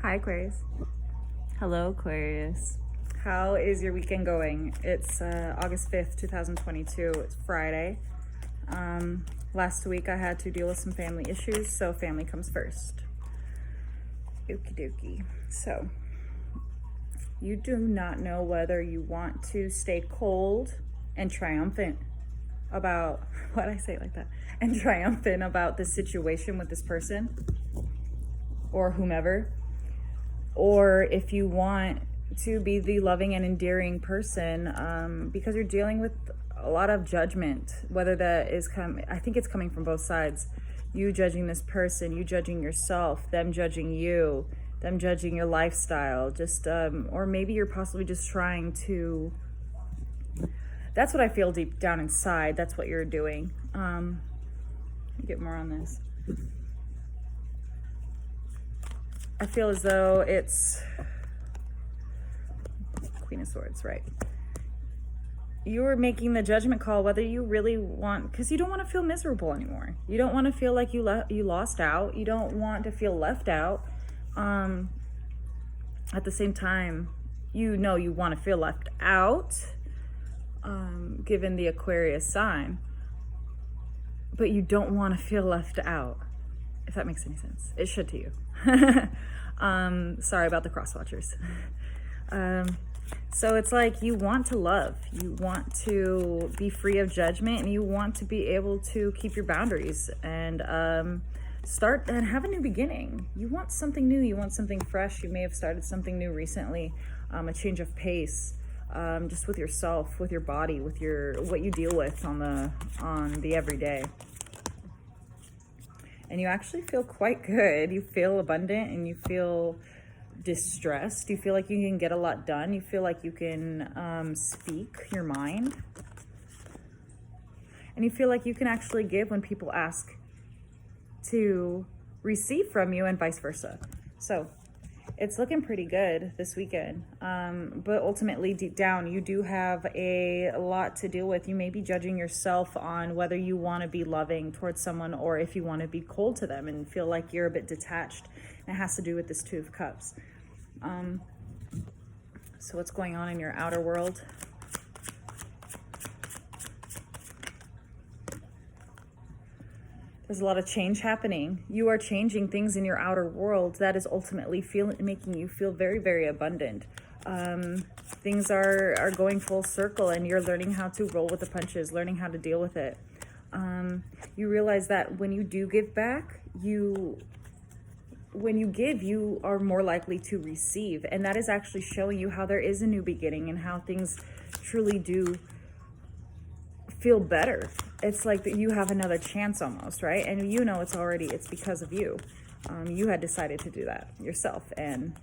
Hi, Aquarius. Hello, Aquarius. How is your weekend going? It's August 5th, 2022. It's Friday. Last week I had to deal with some family issues, so family comes first. Okie dokie. So, you do not know whether you want to stay cold and triumphant about, why'd I say it like that? And triumphant about this situation with this person or whomever, or if you want to be the loving and endearing person, because you're dealing with a lot of judgment, whether that is I think it's coming from both sides. You judging this person, you judging yourself, them judging you, them judging your lifestyle, or maybe you're possibly just trying to, that's what I feel deep down inside. That's what you're doing. Let me get more on this. I feel as though it's Queen of Swords, right? You're making the judgment call whether you really want, because you don't want to feel miserable anymore. You don't want to feel like you lost out. You don't want to feel left out. At the same time, you know you want to feel left out, given the Aquarius sign, but you don't want to feel left out, if that makes any sense. It should to you. Sorry about the cross watchers. So it's like you want to love, you want to be free of judgment, and you want to be able to keep your boundaries and start and have a new beginning. You want something new, you want something fresh. You may have started something new recently, a change of pace, just with yourself, with your body, with what you deal with on the everyday. And you actually feel quite good. You feel abundant and you feel distressed. You feel like you can get a lot done. You feel like you can speak your mind. And you feel like you can actually give when people ask to receive from you, and vice versa. So it's looking pretty good this weekend. But ultimately, deep down, you do have a lot to deal with. You may be judging yourself on whether you want to be loving towards someone or if you want to be cold to them and feel like you're a bit detached. And it has to do with this Two of Cups. So what's going on in your outer world? There's a lot of change happening. You are changing things in your outer world that is ultimately making you feel very, very abundant. Things are going full circle, and you're learning how to roll with the punches, learning how to deal with it. You realize that when you do give back, when you give, you are more likely to receive. And that is actually showing you how there is a new beginning and how things truly do feel better. It's like that you have another chance almost, right? And you know it's because of you. You had decided to do that yourself, and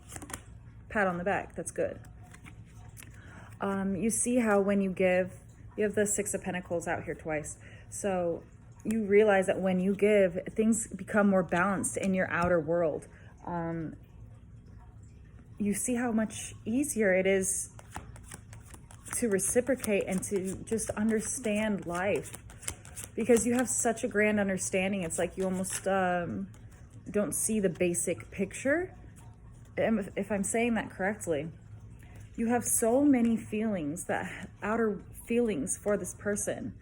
pat on the back, that's good. You see how when you give, you have the Six of Pentacles out here twice. So you realize that when you give, things become more balanced in your outer world. You see how much easier it is to reciprocate and to just understand life, because you have such a grand understanding. It's like you almost don't see the basic picture, if I'm saying that correctly. You have so many feelings, that outer feelings for this person.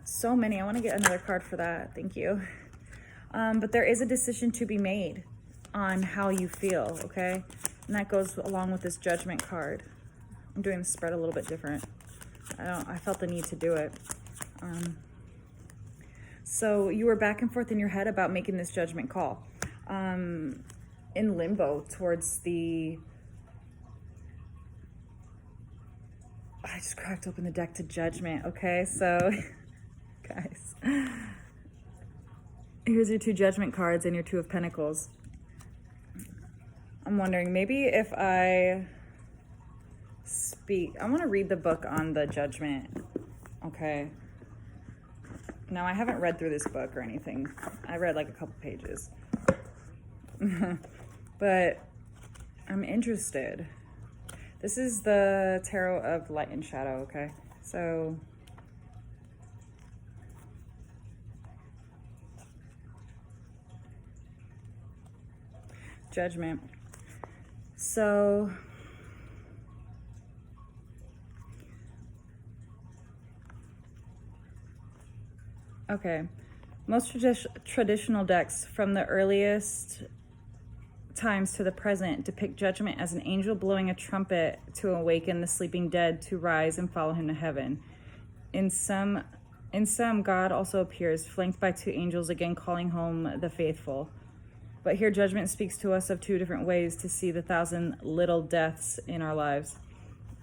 So many. I want to get another card for that. Thank you. But there is a decision to be made on how you feel, okay? And that goes along with this Judgment card. I'm doing the spread a little bit different. I felt the need to do it. So you were back and forth in your head about making this judgment call. In limbo towards I just cracked open the deck to Judgment, okay? So, guys, here's your two Judgment cards and your Two of Pentacles. I'm wondering, maybe if I speak, I want to read the book on the Judgment, okay? Now, I haven't read through this book or anything. I read like a couple pages. But I'm interested. This is the Tarot of Light and Shadow, okay? So Judgment. So okay, most traditional decks from the earliest times to the present depict Judgment as an angel blowing a trumpet to awaken the sleeping dead to rise and follow him to heaven. In some, God also appears, flanked by 2 angels, again calling home the faithful. But here Judgment speaks to us of 2 different ways to see the 1,000 little deaths in our lives.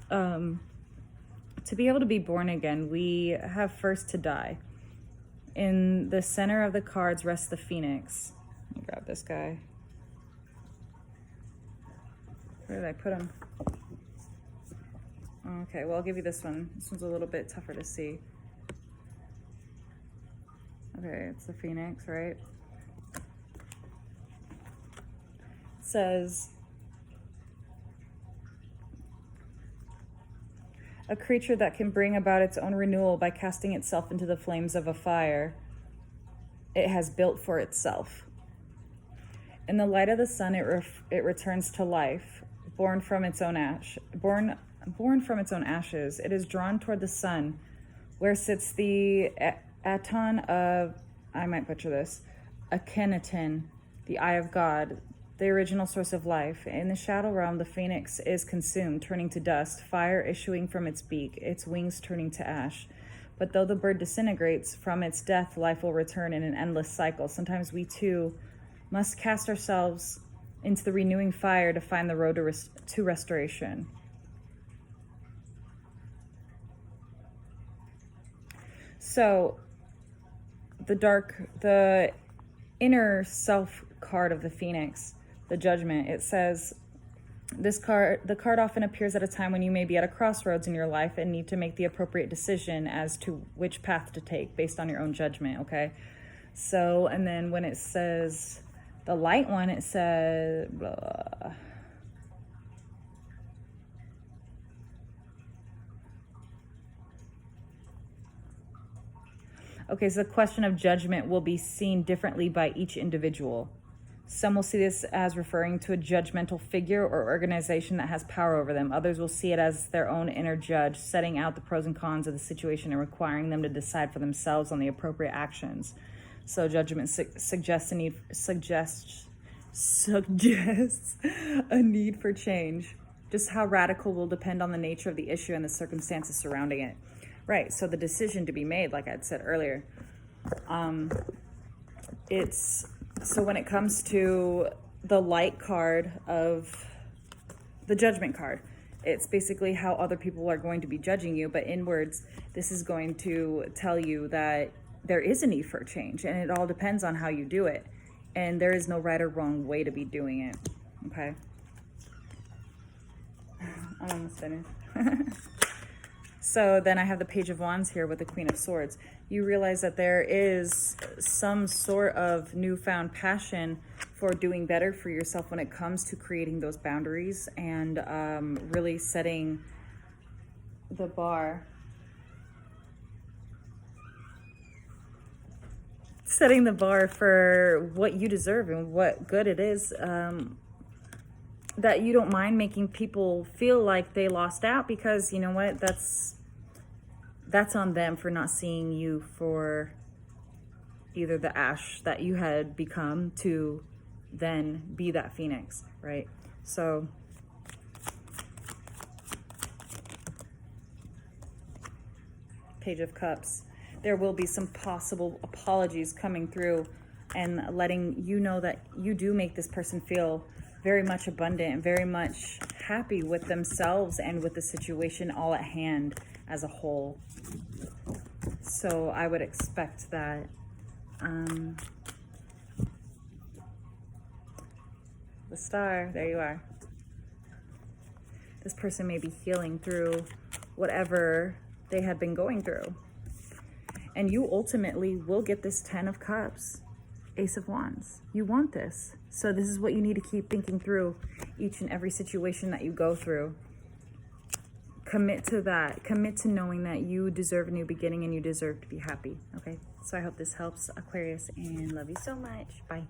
To be able to be born again, we have first to die. In the center of the cards rests the phoenix. Let me grab this guy. Where did I put him? Okay, well, I'll give you this one. This one's a little bit tougher to see. Okay, it's the phoenix, right? It says, a creature that can bring about its own renewal by casting itself into the flames of a fire it has built for itself. In the light of the sun, it returns to life, born from its own ashes. It is drawn toward the sun, where sits the Aton of, I might butcher this, Akhenaten, the eye of God, the original source of life. In the shadow realm, the phoenix is consumed, turning to dust, fire issuing from its beak, its wings turning to ash. But though the bird disintegrates, from its death, life will return in an endless cycle. Sometimes we too must cast ourselves into the renewing fire to find the road to restoration. So the inner self card of the phoenix, the Judgment, it says, the card often appears at a time when you may be at a crossroads in your life and need to make the appropriate decision as to which path to take based on your own judgment, okay? So, and then when it says the light one, it says, okay, so the question of judgment will be seen differently by each individual. Some will see this as referring to a judgmental figure or organization that has power over them. Others will see it as their own inner judge, setting out the pros and cons of the situation and requiring them to decide for themselves on the appropriate actions. So judgment suggests a need for change. Just how radical will depend on the nature of the issue and the circumstances surrounding it. Right, so the decision to be made, like I'd said earlier, so when it comes to the light card of the Judgment card, it's basically how other people are going to be judging you, but inwards, this is going to tell you that there is a need for a change, and it all depends on how you do it, and there is no right or wrong way to be doing it, okay? I'm almost finished. So then I have the Page of Wands here with the Queen of Swords. You realize that there is some sort of newfound passion for doing better for yourself when it comes to creating those boundaries and really setting the bar. Setting the bar for what you deserve and what good it is. That you don't mind making people feel like they lost out, because you know what, that's on them for not seeing you for either the ash that you had become to then be that phoenix, right? So Page of Cups, there will be some possible apologies coming through and letting you know that you do make this person feel very much abundant and very much happy with themselves and with the situation all at hand as a whole. So I would expect that the Star, there you are. This person may be healing through whatever they had been going through. And you ultimately will get this 10 of Cups. Ace of Wands. You want this. So this is what you need to keep thinking through each and every situation that you go through. Commit to that. Commit to knowing that you deserve a new beginning and you deserve to be happy. Okay? So I hope this helps, Aquarius, and love you so much. Bye.